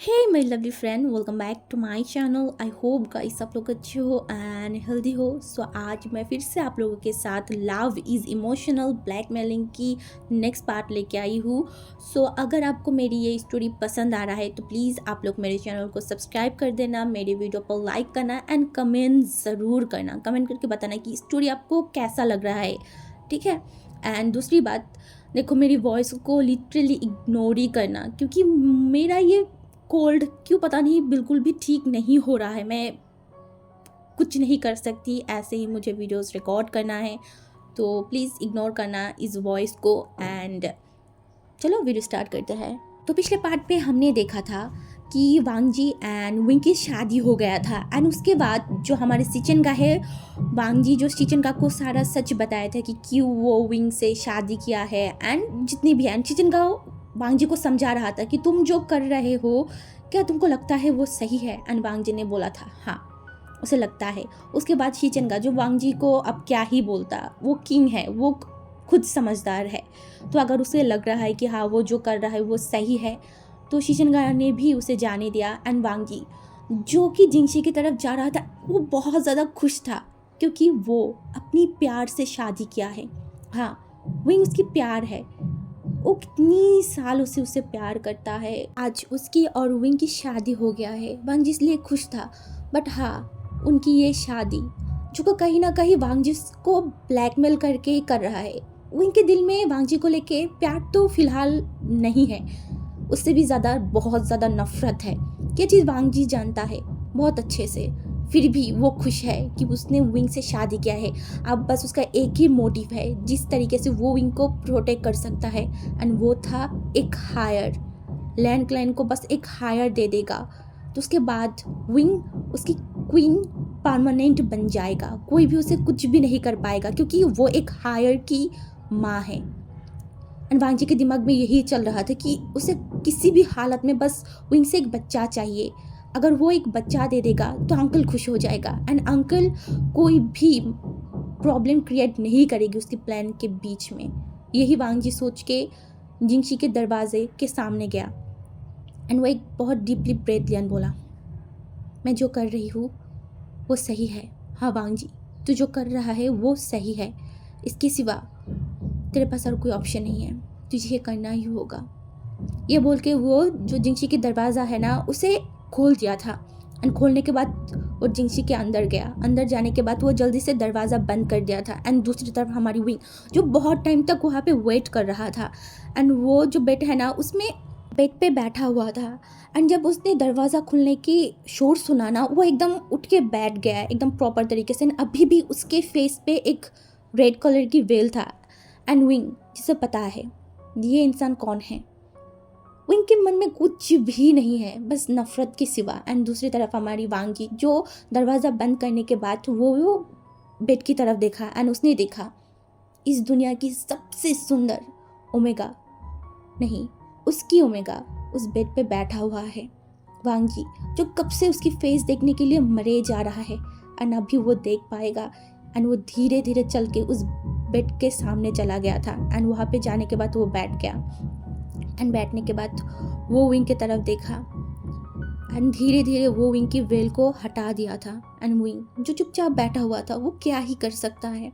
Hey my lovely friend, welcome back to my channel. I hope guys आप लोग अच्छे हो एंड हेल्दी हो। सो आज मैं फिर से आप लोगों के साथ लव इज़ इमोशनल ब्लैकमेलिंग की नेक्स्ट पार्ट लेके आई हूँ। सो अगर आपको मेरी ये स्टोरी पसंद आ रहा है तो प्लीज़ आप लोग मेरे चैनल को सब्सक्राइब कर देना, मेरे वीडियो पर लाइक करना एंड कमेंट ज़रूर करना। कमेंट करके बताना कि स्टोरी आपको कैसा लग रहा है, ठीक है। एंड दूसरी बात, देखो मेरी वॉइस को लिटरली इग्नोर ही करना, क्योंकि मेरा ये कोल्ड क्यों पता नहीं बिल्कुल भी ठीक नहीं हो रहा है। मैं कुछ नहीं कर सकती, ऐसे ही मुझे वीडियोस रिकॉर्ड करना है, तो प्लीज़ इग्नोर करना इस वॉइस को। एंड चलो वीडियो स्टार्ट करते हैं। तो पिछले पार्ट पे हमने देखा था कि वांगजी एंड विंग की शादी हो गया था एंड उसके बाद जो हमारे सिचन का है, वांगजी जो सिचन का को सारा सच बताया था कि क्यों वो विंग से शादी किया है एंड जितनी भी एंड सिचन का वांगजी को समझा रहा था कि तुम जो कर रहे हो क्या तुमको लगता है वो सही है। एंड वांगजी ने बोला था हाँ उसे लगता है। उसके बाद सिचन का जो वांगजी को अब क्या ही बोलता, वो किंग है, वो खुद समझदार है, तो अगर उसे लग रहा है कि हाँ वो जो कर रहा है वो सही है तो शिशनगा ने भी उसे जाने दिया। एंड वांगजी जो कि जिंगशी की तरफ जा रहा था वो बहुत ज़्यादा खुश था क्योंकि वो अपनी प्यार से शादी किया है। हाँ विंग उसकी प्यार है, वो कितनी सालों से उसे प्यार करता है। आज उसकी और विंग की शादी हो गया है। वांगजी इसलिए खुश था, बट हाँ उनकी ये शादी जो कहीं ना कहीं वांगजी को ब्लैकमेल करके ही कर रहा है। विंग के दिल में वांगजी को लेके प्यार तो फिलहाल नहीं है, उससे भी ज़्यादा बहुत ज़्यादा नफरत है। ये चीज़ वांगजी जानता है बहुत अच्छे से, फिर भी वो खुश है कि उसने विंग से शादी किया है। अब बस उसका एक ही मोटिव है जिस तरीके से वो विंग को प्रोटेक्ट कर सकता है, एंड वो था एक हायर। लैंड क्लाइन को बस एक हायर दे देगा तो उसके बाद विंग उसकी क्वीन परमानेंट बन जाएगा, कोई भी उसे कुछ भी नहीं कर पाएगा क्योंकि वो एक हायर की माँ है। एंड वांगजी के दिमाग में यही चल रहा था कि उसे किसी भी हालत में बस विंग से एक बच्चा चाहिए। अगर वो एक बच्चा दे देगा तो अंकल खुश हो जाएगा एंड अंकल कोई भी प्रॉब्लम क्रिएट नहीं करेगी उसकी प्लान के बीच में। यही वांगजी सोच के जिंगशी के दरवाजे के सामने गया एंड वो एक बहुत डीपली ब्रेथ लिया, बोला मैं जो कर रही हूँ वो सही है। हाँ वांगजी तू जो कर रहा है वो सही है, इसके सिवा तेरे पास और कोई ऑप्शन नहीं है, तुझे ये करना ही होगा। ये बोल के वो जो जिंगशी के दरवाज़ा है ना उसे खोल दिया था एंड खोलने के बाद वो जिंगशी के अंदर गया। अंदर जाने के बाद वो जल्दी से दरवाज़ा बंद कर दिया था एंड दूसरी तरफ हमारी विंग जो बहुत टाइम तक वहाँ पे वेट कर रहा था एंड वो जो बेड है ना उसमें बेड पे बैठा हुआ था। एंड जब उसने दरवाज़ा खुलने की शोर सुना ना वो एकदम उठ के बैठ गया एकदम प्रॉपर तरीके से। अभी भी उसके फेस पे एक रेड कलर की वेल था। एंड विंग जिसे पता है ये इंसान कौन है, विंग के मन में कुछ भी नहीं है बस नफरत के सिवा। एंड दूसरी तरफ हमारी वांगी जो दरवाज़ा बंद करने के बाद वो बेड की तरफ देखा एंड उसने देखा इस दुनिया की सबसे सुंदर ओमेगा नहीं उसकी ओमेगा उस बेड पे बैठा हुआ है। वांगी जो कब से उसकी फेस देखने के लिए मरे जा रहा है एंड अभी वो देख पाएगा। एंड वो धीरे धीरे चल के उस बेड के सामने चला गया था एंड वहाँ पे जाने के बाद वो बैठ गया एंड बैठने के बाद वो विंग की तरफ देखा एंड धीरे धीरे वो विंग की वेल को हटा दिया था। एंड विंग जो चुपचाप बैठा हुआ था वो क्या ही कर सकता है,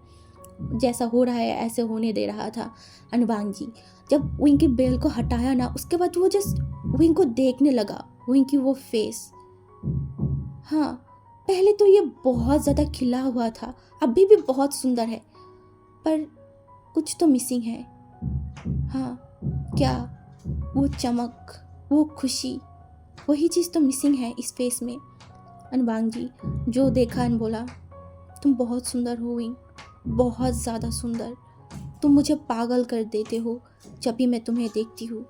जैसा हो रहा है ऐसे होने दे रहा था। एंड वांगजी जब विंग की बेल को हटाया ना उसके बाद वो जस्ट विंग को देखने लगा, विंग की वो फेस। हाँ पहले तो ये बहुत ज़्यादा खिला हुआ था, अभी भी बहुत सुंदर है, पर कुछ तो मिसिंग है। हाँ क्या, वो चमक, वो खुशी, वही चीज़ तो मिसिंग है इस फेस में। एंड वांगजी जो देखा एंड बोला तुम बहुत सुंदर हो विंग, बहुत ज़्यादा सुंदर, तुम मुझे पागल कर देते हो जब भी मैं तुम्हें देखती हूँ,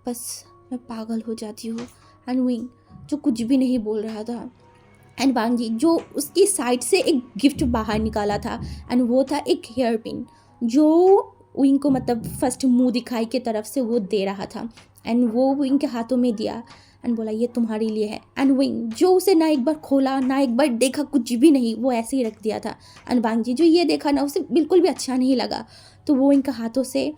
बस मैं पागल हो जाती हूँ। एंड विंग जो कुछ भी नहीं बोल रहा था एंड वांगजी जो उसकी साइड से एक गिफ्ट बाहर निकाला था एंड वो था एक हेयर पिन जो विंग को मतलब फर्स्ट मुंह दिखाई के तरफ से वो दे रहा था एंड वो विंग के हाथों में दिया एंड बोला ये तुम्हारे लिए है। एंड विंग जो उसे ना एक बार खोला ना एक बार देखा, कुछ भी नहीं, वो ऐसे ही रख दिया था। एंड वांगजी जो ये देखा ना उसे बिल्कुल भी अच्छा नहीं लगा, तो वो इनके हाथों से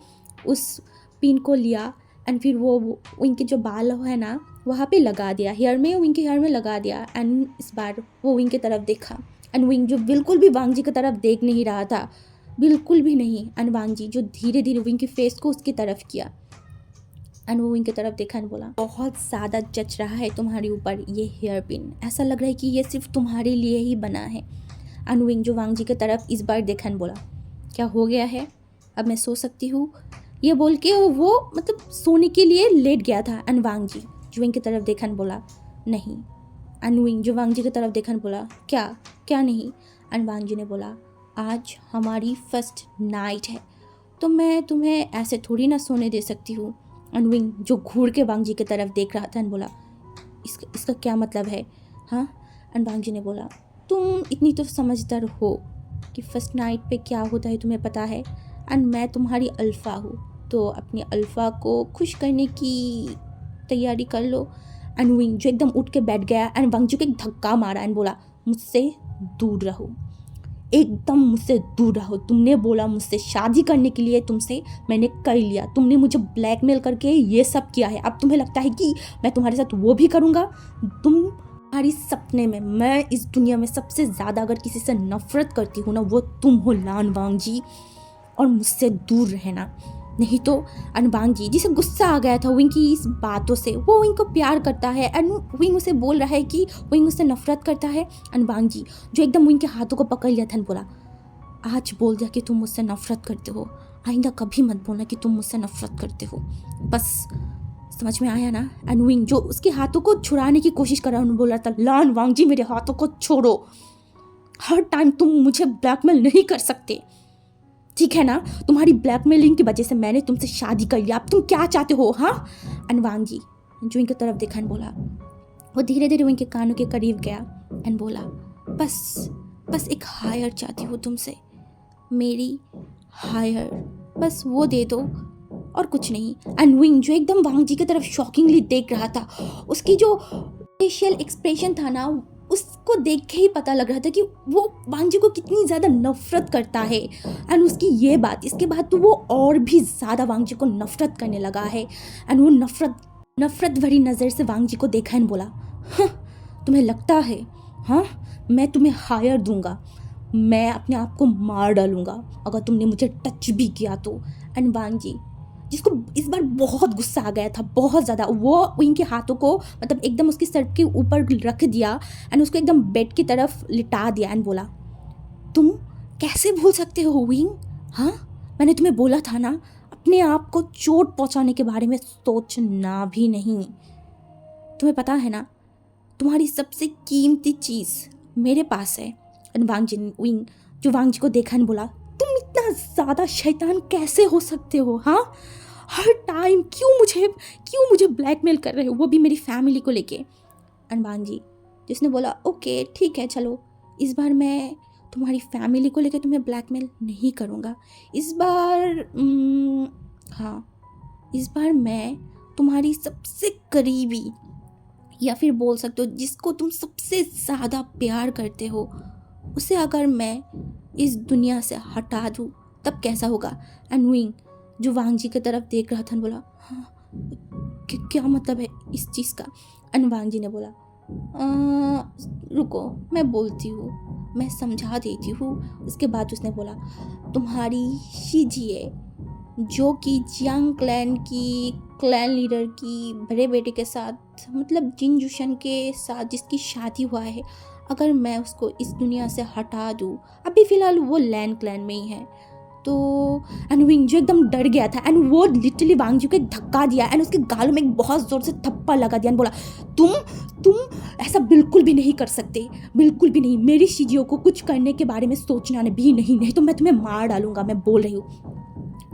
उस पिन को लिया एंड फिर वो विंग के जो बाल है ना वहाँ पे लगा दिया, हेयर में, विंग के हेयर में लगा दिया। एंड इस बार वो विंग की तरफ देखा, एंड विंग जो बिल्कुल भी वांग जी की तरफ देख नहीं रहा था, बिल्कुल भी नहीं। एंड वांग जी जो धीरे धीरे विंग की फेस को उसकी तरफ किया, एंड वो विंग की तरफ देखा एंड बोला, बहुत ज़्यादा जच रहा है तुम्हारे ऊपर ये हेयर पिन, ऐसा लग रहा है कि ये सिर्फ तुम्हारे लिए ही बना है। एंड विंग जो वांग जी की तरफ इस बार देखा एंड बोला, क्या हो गया है, अब मैं सो सकती हूँ? ये बोल के वो मतलब सोने के लिए लेट गया था। एंड वांग जी जो विंग की तरफ देखा एंड बोला, नहीं। एंड विंग जो वांग जी की तरफ देखा एंड बोला, क्या क्या नहीं? एंड वांग जी ने बोला, आज हमारी फर्स्ट नाइट है, तो मैं तुम्हें ऐसे थोड़ी ना सोने दे सकती हूँ। एंड विंग जो घूर के वांग जी की तरफ देख रहा था एंड बोला, इसका क्या मतलब है? हाँ। एंड वांग जी ने बोला, तुम इतनी तो समझदार हो कि फर्स्ट नाइट पे क्या होता है तुम्हें पता है, एंड मैं तुम्हारी अल्फ़ा हूँ, तो अपनी अल्फ़ा को खुश करने की तैयारी कर लो। एंड विंग जो एकदम उठ के बैठ गया एंड वांग जी को एक धक्का मारा एंड बोला, मुझसे दूर रहो, एकदम मुझसे दूर रहो। तुमने बोला मुझसे शादी करने के लिए, तुमसे मैंने कर लिया, तुमने मुझे ब्लैकमेल करके ये सब किया है, अब तुम्हें लगता है कि मैं तुम्हारे साथ वो भी करूँगा? तुम्हारी सपने में मैं इस दुनिया में सबसे ज़्यादा अगर किसी से नफरत करती हूँ ना, वो तुम हो लान वांग जी, और मुझसे दूर रहना, नहीं तो। एंड वांग जी जिसे गुस्सा आ गया था विंग की इस बातों से, वो विंग को प्यार करता है एंड विंग उसे बोल रहा है कि विंग उससे नफरत करता है। एंड वांग जी जो एकदम विंग के हाथों को पकड़ लिया था एंड बोला, आज बोल दिया कि तुम मुझसे नफरत करते हो, आइंदा कभी मत बोलना कि तुम मुझसे नफरत करते हो, बस समझ में आया ना? एंड विंग जो उसके हाथों को छुड़ाने की कोशिश कर रहा है, बोल रहा था, लान वांग जी मेरे हाथों को छोड़ो, हर टाइम तुम मुझे ब्लैकमेल नहीं कर सकते, ठीक है ना? तुम्हारी ब्लैकमेलिंग की वजह से मैंने तुमसे शादी कर लिया, अब तुम क्या चाहते हो? हाँ। एंड वांग जी जो इनकी तरफ देखा एंड बोला, वो धीरे धीरे उनके कानों के करीब गया एंड बोला, बस एक हायर चाहती हूँ तुमसे, मेरी हायर, बस वो दे दो और कुछ नहीं। एंड विंग जो एकदम वांग जी की तरफ शॉकिंगली देख रहा था, उसकी जो फेशियल एक्सप्रेशन था ना, उसको देख के ही पता लग रहा था कि वो वांग जी को कितनी ज़्यादा नफरत करता है। एंड उसकी ये बात, इसके बाद तो वो और भी ज़्यादा वांग जी को नफरत करने लगा है। एंड वो नफरत भरी नज़र से वांग जी को देखा एंड बोला, हाँ, तुम्हें लगता है, हाँ, मैं तुम्हें हायर दूंगा, मैं अपने आप को मार डालूंगा अगर तुमने मुझे टच भी किया तो। एंड वांग जी जिसको इस बार बहुत गुस्सा आ गया था, बहुत ज़्यादा, वो उनके हाथों को मतलब एकदम उसके सर के ऊपर रख दिया एंड उसको एकदम बेड की तरफ लिटा दिया एंड बोला, तुम कैसे भूल सकते हो विंग? हाँ, मैंने तुम्हें बोला था ना, अपने आप को चोट पहुंचाने के बारे में सोचना भी नहीं। तुम्हें पता है ना, तुम्हारी सबसे कीमती चीज़ मेरे पास है। एंड वांग जी विंग जो वांग जी को देखा एंड बोला, तुम इतना ज़्यादा शैतान कैसे हो सकते हो? हाँ, हर टाइम क्यों मुझे ब्लैकमेल कर रहे हो, वो भी मेरी फैमिली को लेके। एंड वांग जी जिसने बोला, ओके ठीक है, चलो इस बार मैं तुम्हारी फैमिली को लेके तुम्हें ब्लैकमेल नहीं करूँगा, इस बार हाँ, इस बार मैं तुम्हारी सबसे करीबी, या फिर बोल सकते हो जिसको तुम सबसे ज़्यादा प्यार करते हो, उसे अगर मैं इस दुनिया से हटा दूँ तब कैसा होगा? एंड विंग जो वांग जी की तरफ देख रहा था बोला, हाँ, क्या मतलब है इस चीज़ का? एंड वांग जी ने बोला, रुको मैं बोलती हूँ, मैं समझा देती हूँ। उसके बाद उसने बोला, तुम्हारी शीजिए जो कि जियांग क्लैन लीडर की बड़े बेटे के साथ, मतलब जिन जुशन के साथ जिसकी शादी हुआ है, अगर मैं उसको इस दुनिया से हटा दूँ, अभी फ़िलहाल वो लैन क्लैन में ही है, तो एंड विंग जो एकदम डर गया था एंड वो लिटरली वांग जी को एक धक्का दिया एंड उसके गालों में एक बहुत ज़ोर से थप्पड़ लगा दिया एंड बोला, तुम ऐसा बिल्कुल भी नहीं कर सकते, बिल्कुल भी नहीं, मेरी शीजियों को कुछ करने के बारे में सोचना भी नहीं तो मैं तुम्हें मार डालूंगा, मैं बोल रही हूँ।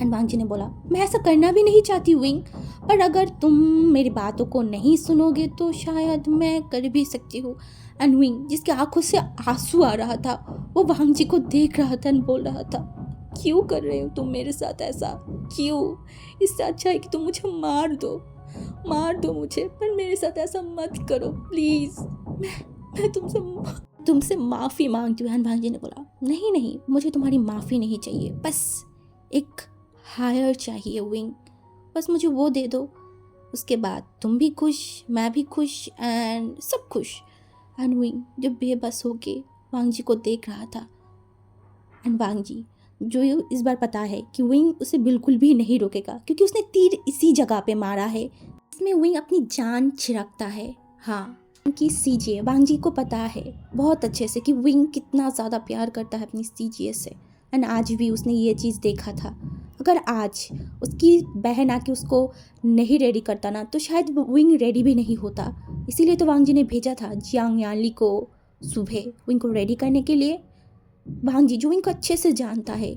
एंड वांग जी ने बोला, मैं ऐसा करना भी नहीं चाहती विंग, पर अगर तुम मेरी बातों को नहीं सुनोगे तो शायद मैं कर भी सकती हूँ। एंड विंग जिसकी आंखों से आंसू आ रहा था, वो वांग जी को देख रहा था एंड बोल रहा था, क्यों कर रहे हो तुम मेरे साथ ऐसा, क्यों? इससे अच्छा है कि तुम मुझे मार दो मुझे, पर मेरे साथ ऐसा मत करो प्लीज़, मैं तुमसे माफ़ी मांगती हूँ। एंड वांग जी ने बोला, नहीं, मुझे तुम्हारी माफ़ी नहीं चाहिए, बस एक हायर चाहिए विंग, बस मुझे वो दे दो उसके बाद तुम भी खुश, मैं भी खुश एंड सब खुश। एंड विंग जो बेबस होके वांग जी को देख रहा था। एंड वांग जी जो इस बार पता है कि विंग उसे बिल्कुल भी नहीं रोकेगा क्योंकि उसने तीर इसी जगह पे मारा है। इसमें विंग अपनी जान छिड़कता है। हाँ, उनकी सीजे वांग जी को पता है बहुत अच्छे से कि विंग कितना ज़्यादा प्यार करता है अपनी सीजे से। एंड आज भी उसने ये चीज़ देखा था। अगर आज उसकी बहन आके उसको नहीं रेडी करता ना तो शायद विंग रेडी भी नहीं होता। इसीलिए तो वांग जी ने भेजा था जियांग यानली को सुबह विंग को रेडी करने के लिए। वांग जी जो विंग को अच्छे से जानता है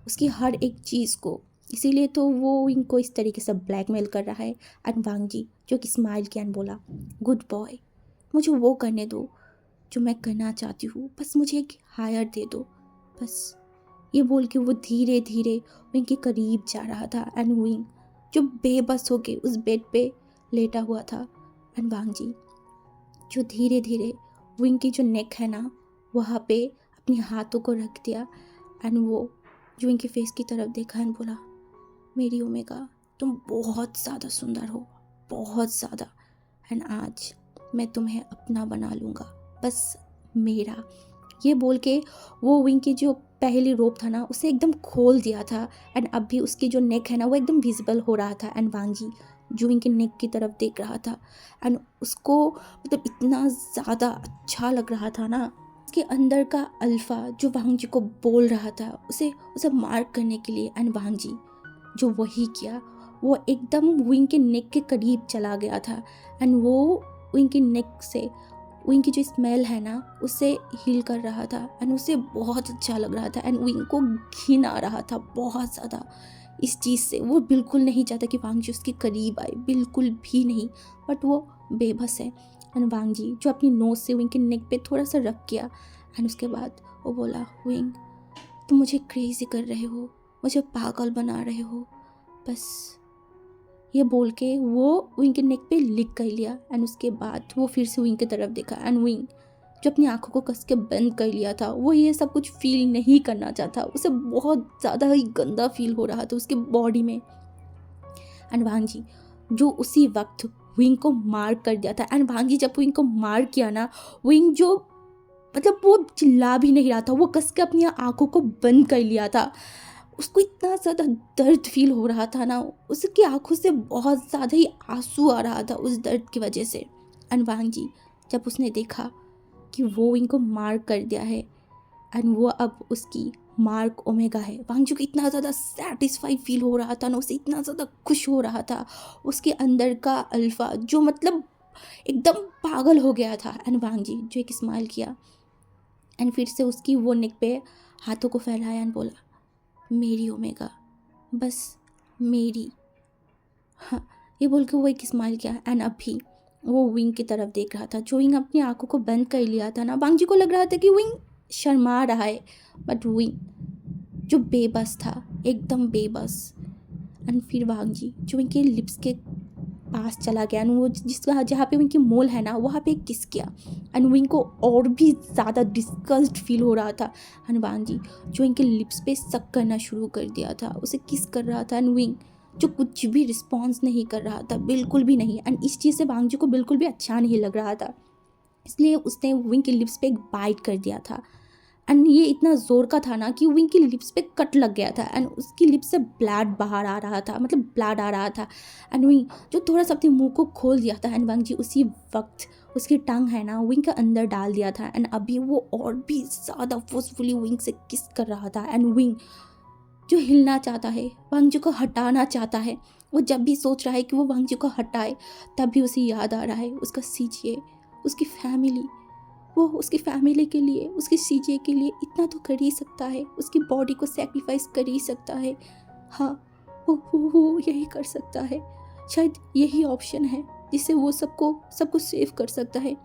उसकी हर एक चीज़ को, इसीलिए तो वो विंग को इस तरीके से ब्लैकमेल कर रहा है। एंड वांग जी जो कि स्माइल किया एंड बोला, गुड बॉय, मुझे वो करने दो जो मैं करना चाहती हूँ, बस मुझे एक हायर दे दो बस। ये बोल के वो धीरे धीरे विंग के करीब जा रहा था। एंड विंग जो बेबस होके उस बेड पे लेटा हुआ था। एंड वांग जी जो धीरे धीरे विंग की जो नेक है ना वहाँ पे अपने हाथों को रख दिया। एंड वो जो विंग के फेस की तरफ देखा एंड बोला, मेरी ओमेगा तुम बहुत ज़्यादा सुंदर हो, बहुत ज़्यादा। एंड आज मैं तुम्हें अपना बना लूँगा, बस मेरा। ये बोल के वो विंग की जो पहली रोप था ना उसे एकदम खोल दिया था। एंड अब भी उसकी जो नेक है ना वो एकदम विजिबल हो रहा था। एंड वांग जी जो विंग की नेक की तरफ देख रहा था एंड उसको मतलब इतना ज़्यादा अच्छा लग रहा था ना। उसके अंदर का अल्फ़ा जो वांग जी को बोल रहा था उसे उसे मार्क करने के लिए। एंड वांग जी जो वही किया, वो एकदम विंग के नेक के करीब चला गया था। एंड वो विंग की नेक से विंग की जो स्मेल है ना उसे हील कर रहा था। एंड उसे बहुत अच्छा लग रहा था। एंड विंग को घिन आ रहा था बहुत ज़्यादा इस चीज़ से। वो बिल्कुल नहीं चाहता कि वांग जी उसके करीब आए, बिल्कुल भी नहीं, बट वो बेबस है। एंड वांग जी जो अपनी नोज़ से विंग के नेक पे थोड़ा सा रब किया। एंड उसके बाद वो बोला, विंग तुम मुझे क्रेजी कर रहे हो, मुझे पागल बना रहे हो, बस। ये बोल के वो विंग के नेक पे लिख कर लिया। एंड उसके बाद वो फिर से विंग की तरफ देखा। एंड विंग जो अपनी आंखों को कस के बंद कर लिया था वो ये सब कुछ फील नहीं करना चाहता। उसे बहुत ज़्यादा ही गंदा फील हो रहा था उसके बॉडी में। एंड वांग जी जो उसी वक्त विंग को मार कर दिया था। एंड वांग जी जब विंग को मार किया ना, विंग जो मतलब वो चिल्ला भी नहीं रहा था, वो कस के अपनी आंखों को बंद कर लिया था। उसको इतना ज़्यादा दर्द फील हो रहा था ना, उसकी आंखों से बहुत ज़्यादा ही आंसू आ रहा था उस दर्द की वजह से। एंड वांग जी जब उसने देखा कि वो इनको मार कर दिया है एंड वो अब उसकी मार्क ओमेगा है, वांग जी को इतना ज़्यादा सेटिस्फाई फील हो रहा था ना, उसे इतना ज़्यादा खुश हो रहा था। उसके अंदर का अल्फ़ा जो मतलब एकदम पागल हो गया था। एंड वांग जी जो एक स्माइल किया एंड फिर से उसकी वो नेक पे हाथों को फैलाया एंड बोला, मेरी ओमेगा, बस मेरी। हाँ, ये बोल के वो एक स्माइल किया। एंड अभी वो विंग की तरफ देख रहा था। जो विंग अपनी आंखों को बंद कर लिया था ना, वांग जी को लग रहा था कि विंग शर्मा रहा है, बट विंग जो बेबस था, एकदम बेबस। एंड फिर वांग जी जो विंग के लिप्स के पास चला गया एंड वो जिसका जहाँ पे विंग की मोल है ना वहाँ पे किस किया। एंड विंग को और भी ज़्यादा डिस्गस्ट फील हो रहा था। एंड वांग जी जो इनके लिप्स पे सक करना शुरू कर दिया था, उसे किस कर रहा था। एंड विंग जो कुछ भी रिस्पॉन्स नहीं कर रहा था, बिल्कुल भी नहीं। एंड इस चीज़ से वांग जी को बिल्कुल भी अच्छा नहीं लग रहा था, इसलिए उसने विंग के लिप्स पे एक बाइट कर दिया था। एंड ये इतना ज़ोर का था ना कि विंग की लिप्स पे कट लग गया था। एंड उसकी लिप्स से ब्लड बाहर आ रहा था, मतलब ब्लड आ रहा था। एंड विंग जो थोड़ा सा अपने मुंह को खोल दिया था। एंड वांग जी उसी वक्त उसकी टंग है ना विंग के अंदर डाल दिया था। एंड अभी वो और भी ज़्यादा फोर्सफुली विंग से किस कर रहा था। एंड विंग जो हिलना चाहता है, वांग जी को हटाना चाहता है। वो जब भी सोच रहा है कि वो वांग जी को हटाए, तब भी उसे याद आ रहा है उसका सीजे, उसकी फैमिली। वो उसकी फैमिली के लिए, उसकी सीजे के लिए इतना तो कर ही सकता है, उसकी बॉडी को सेक्रीफाइस कर ही सकता है। हाँ, वो यही कर सकता है। शायद यही ऑप्शन है जिससे वो सबको सेव कर सकता है।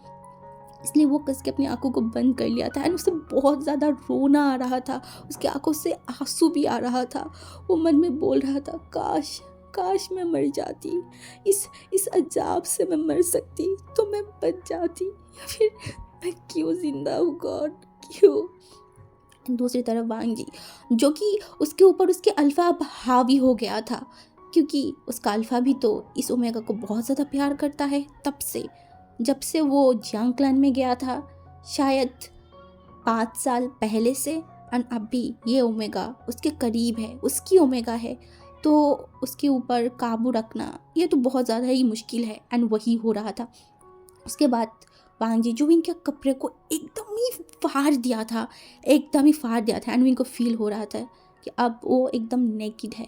इसलिए वो कस के अपनी आंखों को बंद कर लिया था। एंड उसे बहुत ज़्यादा रोना आ रहा था, उसकी आंखों से आंसू भी आ रहा था। वो मन में बोल रहा था, काश काश मैं मर जाती, इस अजाब से मैं मर सकती तो मैं बच जाती, या फिर मैं क्यों जिंदा हूँ गॉड, क्यों। दूसरी तरफ वांग जी जो कि उसके ऊपर उसके अल्फा अब हावी हो गया था, क्योंकि उसका अल्फ़ा भी तो इस ओमेगा को बहुत ज़्यादा प्यार करता है तब से, जब से वो जियांग क्लैन में गया था, शायद 5 साल पहले से। एंड अभी ये ओमेगा उसके करीब है, उसकी ओमेगा है, तो उसके ऊपर काबू रखना ये तो बहुत ज़्यादा ही मुश्किल है। एंड वही हो रहा था। उसके बाद वांग जी जो इनके कपड़े को एकदम ही फाड़ दिया था, एकदम ही फाड़ दिया था। एंड इनको फील हो रहा था कि अब वो एकदम नेकिड है,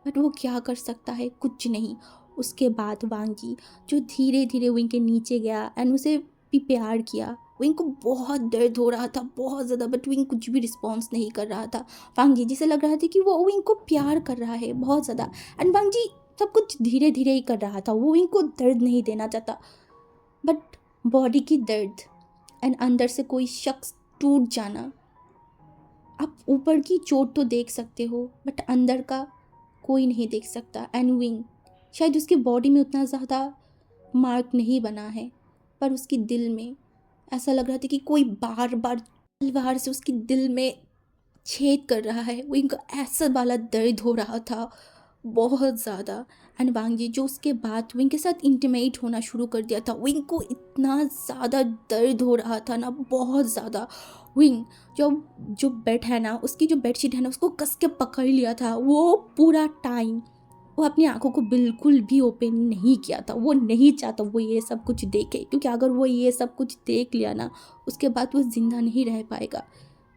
बट वो क्या कर सकता है, कुछ नहीं। उसके बाद वांग जी जो धीरे धीरे विंग के नीचे गया एंड उसे भी प्यार किया। विंग को बहुत दर्द हो रहा था, बहुत ज़्यादा, बट विंग कुछ भी रिस्पॉन्स नहीं कर रहा था। वांग जी जिसे लग रहा था कि वो विंग को प्यार कर रहा है बहुत ज़्यादा। एंड वांग जी सब कुछ धीरे धीरे ही कर रहा था, वो विंग को दर्द नहीं देना चाहता। बट बॉडी की दर्द एंड अंदर से कोई शख्स टूट जाना, आप ऊपर की चोट तो देख सकते हो बट अंदर का कोई नहीं देख सकता। एंड विंग शायद उसकी बॉडी में उतना ज़्यादा मार्क नहीं बना है, पर उसकी दिल में ऐसा लग रहा था कि कोई बार बार तलवार से उसकी दिल में छेद कर रहा है। विंग को ऐसा वाला दर्द हो रहा था बहुत ज़्यादा। एंड वांग जी जो उसके बाद विंग के साथ इंटीमेट होना शुरू कर दिया था, विंग को इतना ज़्यादा दर्द हो रहा था ना, बहुत ज़्यादा। विंग जो जो बेड है ना, उसकी जो बेडशीट है ना, उसको कस के पकड़ लिया था। वो पूरा टाइम वो अपनी आंखों को बिल्कुल भी ओपन नहीं किया था। वो नहीं चाहता वो ये सब कुछ देखे, क्योंकि अगर वो ये सब कुछ देख लिया ना, उसके बाद वो ज़िंदा नहीं रह पाएगा,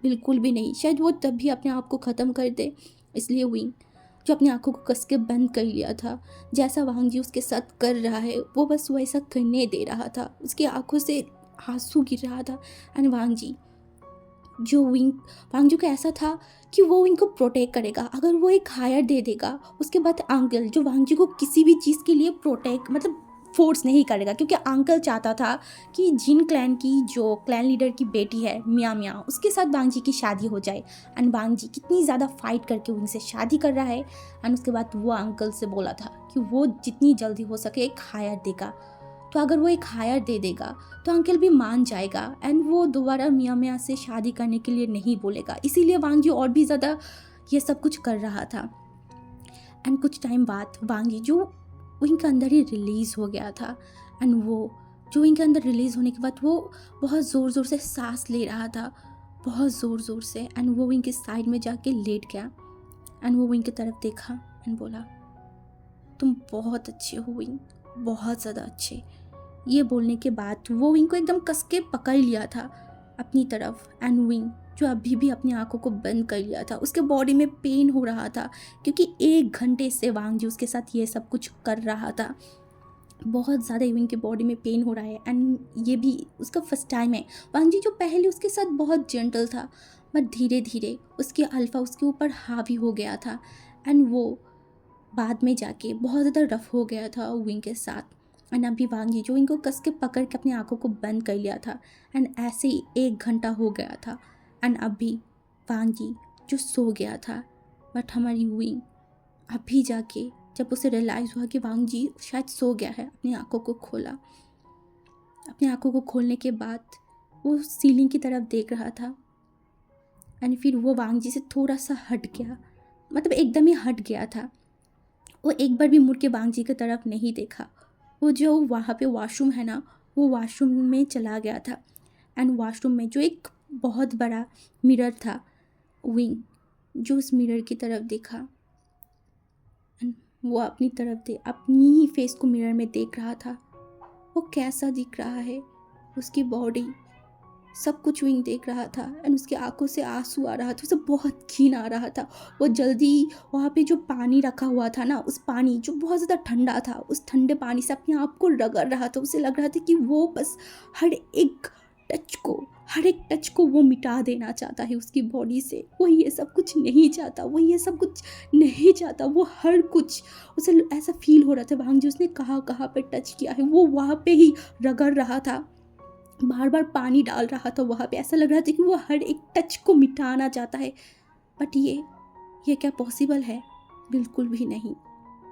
बिल्कुल भी नहीं। शायद वो तभी अपने आप को ख़त्म कर दे। इसलिए विंग जो अपनी आंखों को कस के बंद कर लिया था, जैसा वांग जी उसके साथ कर रहा है वो बस वैसा करने दे रहा था। उसकी आंखों से आंसू गिर रहा था। एंड वांग जी जो विंग वांग जी को ऐसा था कि वो विंग को प्रोटेक्ट करेगा। अगर वो एक हायर दे देगा, उसके बाद अंकल जो वांग जी को किसी भी चीज़ के लिए प्रोटेक्ट मतलब फोर्स नहीं करेगा, क्योंकि अंकल चाहता था कि जिन क्लैन की जो क्लैन लीडर की बेटी है मिया मिया, उसके साथ वांग जी की शादी हो जाए। एंड वांग जी कितनी ज़्यादा फाइट करके उनसे शादी कर रहा है। एंड उसके बाद वो अंकल से बोला था कि वो जितनी जल्दी हो सके एक हायर देगा, तो अगर वो एक हायर दे देगा तो अंकल भी मान जाएगा एंड वो दोबारा मियाँ मियाँ से शादी करने के लिए नहीं बोलेगा। इसीलिए वांग जी और भी ज़्यादा ये सब कुछ कर रहा था। एंड कुछ टाइम बाद वांग जी जो विंग के अंदर ही रिलीज़ हो गया था। एंड वो जो विंग के अंदर रिलीज़ होने के बाद वो बहुत ज़ोर ज़ोर से सांस ले रहा था, बहुत ज़ोर ज़ोर से। एंड वो विंग के साइड में जाके लेट गया। एंड वो विंग की तरफ देखा एंड बोला, तुम बहुत अच्छे हो विंग, बहुत ज़्यादा अच्छे। ये बोलने के बाद वो विंग को एकदम कस के पकड़ लिया था अपनी तरफ। एंड विंग जो अभी भी अपनी आंखों को बंद कर लिया था, उसके बॉडी में पेन हो रहा था, क्योंकि 1 घंटे से वांग जी उसके साथ ये सब कुछ कर रहा था। बहुत ज़्यादा विंग की बॉडी में पेन हो रहा है। एंड ये भी उसका फर्स्ट टाइम है। वांग जी जो पहले उसके साथ बहुत जेंटल था, बट धीरे धीरे उसके अल्फ़ा उसके ऊपर हावी हो गया था। एंड वो बाद में जाके बहुत ज़्यादा रफ हो गया था विंग के साथ। एंड अभी वांग जी जो इनको कस के पकड़ के अपनी आंखों को बंद कर लिया था। एंड ऐसे ही 1 घंटा हो गया था। एंड अभी वांग जी जो सो गया था, बट हमारी विंग अभी जाके जब उसे रियलाइज़ हुआ कि वांग जी शायद सो गया है, अपनी आंखों को खोला। अपनी आंखों को खोलने के बाद वो सीलिंग की तरफ देख रहा था। एंड फिर वो वांग जी से थोड़ा सा हट गया, मतलब एकदम ही हट गया था। वो एक बार भी मुड़ के वांग जी की तरफ नहीं देखा। वो जो वहाँ पे वॉशरूम है ना, वो वॉशरूम में चला गया था। एंड वॉशरूम में जो एक बहुत बड़ा मिरर था, विंग जो उस मिरर की तरफ देखा। एंड वो अपनी तरफ दे अपनी ही फेस को मिरर में देख रहा था। वो कैसा दिख रहा है, उसकी बॉडी सब कुछ विंग देख रहा था। एंड उसकी आंखों से आंसू आ रहा था, उसे बहुत घिन आ रहा था। वो जल्दी वहाँ पे जो पानी रखा हुआ था ना, उस पानी जो बहुत ज़्यादा ठंडा था, उस ठंडे पानी से अपने आप को रगड़ रहा था। उसे लग रहा था कि वो बस हर एक टच को वो मिटा देना चाहता है उसकी बॉडी से। वो ये सब कुछ नहीं चाहता, वो हर कुछ उसे ऐसा फील हो रहा था। वांग जी उसने कहाँ कहाँ पे टच किया है, वो वहाँ पे ही रगड़ रहा था, बार बार पानी डाल रहा था वहाँ पे। ऐसा लग रहा था कि वो हर एक टच को मिटाना चाहता है। बट ये क्या पॉसिबल है? बिल्कुल भी नहीं,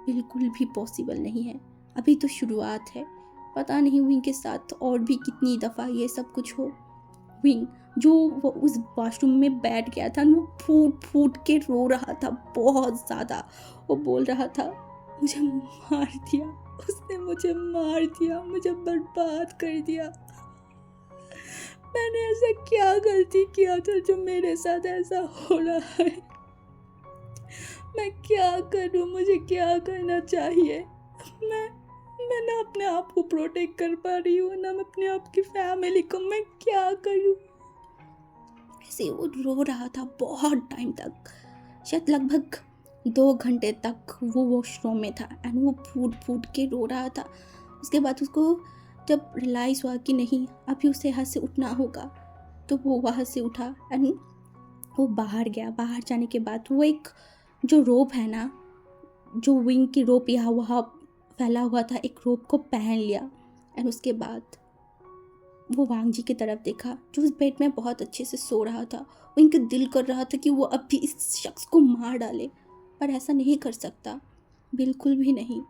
बिल्कुल भी पॉसिबल नहीं है। अभी तो शुरुआत है, पता नहीं विंग के साथ और भी कितनी दफ़ा ये सब कुछ हो। विंग जो वो उस वॉशरूम में बैठ गया था, वो फूट फूट के रो रहा था बहुत ज़्यादा। वो बोल रहा था, मुझे मार दिया, उसने मुझे मार दिया, मुझे बर्बाद कर दिया। मैंने ऐसा क्या गलती किया था जो मेरे साथ ऐसा हो रहा है? मैं क्या करूं? मुझे क्या करना चाहिए? मैं ना अपने आप को प्रोटेक्ट कर पा रही हूँ, ना मैं अपने आप की फैमिली को। मैं क्या करूं? ऐसे वो रो रहा था बहुत टाइम तक, शायद लगभग 2 घंटे तक वो वॉशरूम में था एंड वो फूट फूट के रो रहा था। उसके बाद उसको जब रियलाइज़ हुआ कि नहीं, अभी उसे यहाँ से उठना होगा, तो वो वहाँ से उठा एंड वो बाहर गया। बाहर जाने के बाद वो एक जो रोप है ना, जो विंग की रोप यहाँ वहाँ फैला हुआ था, एक रोप को पहन लिया एंड उसके बाद वो वांग जी की तरफ देखा जो उस बेड में बहुत अच्छे से सो रहा था। वो इनके दिल कर रहा था कि वो अभी इस शख्स को मार डाले, पर ऐसा नहीं कर सकता, बिल्कुल भी नहीं।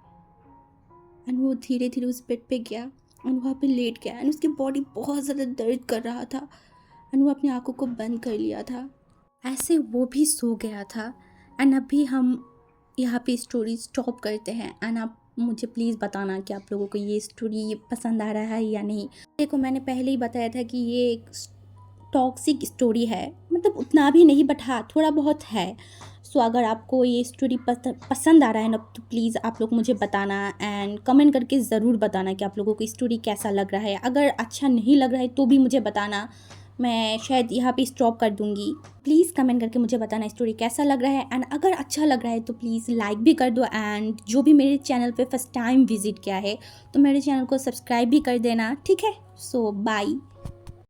एंड वो धीरे धीरे उस बेड पे गया एंड वहाँ पे लेट गया एंड उसकी बॉडी बहुत ज़्यादा दर्द कर रहा था एंड वो अपनी आंखों को बंद कर लिया था। ऐसे वो भी सो गया था। एंड अभी हम यहाँ पे स्टोरी स्टॉप करते हैं एंड आप मुझे प्लीज़ बताना कि आप लोगों को ये स्टोरी पसंद आ रहा है या नहीं। देखो, मैंने पहले ही बताया था कि ये एक टॉक्सिक स्टोरी है, मतलब उतना भी नहीं बट हाँ थोड़ा बहुत है। सो अगर आपको ये स्टोरी पसंद आ रहा है ना, तो प्लीज़ आप लोग मुझे बताना एंड कमेंट करके ज़रूर बताना कि आप लोगों को स्टोरी कैसा लग रहा है। अगर अच्छा नहीं लग रहा है तो भी मुझे बताना, मैं शायद यहाँ पे स्टॉप कर दूँगी। प्लीज़ कमेंट करके मुझे बताना स्टोरी कैसा लग रहा है एंड अगर अच्छा लग रहा है तो प्लीज़ लाइक भी कर दो एंड जो भी मेरे चैनल पे फर्स्ट टाइम विजिट किया है तो मेरे चैनल को सब्सक्राइब भी कर देना, ठीक है? सो बाय।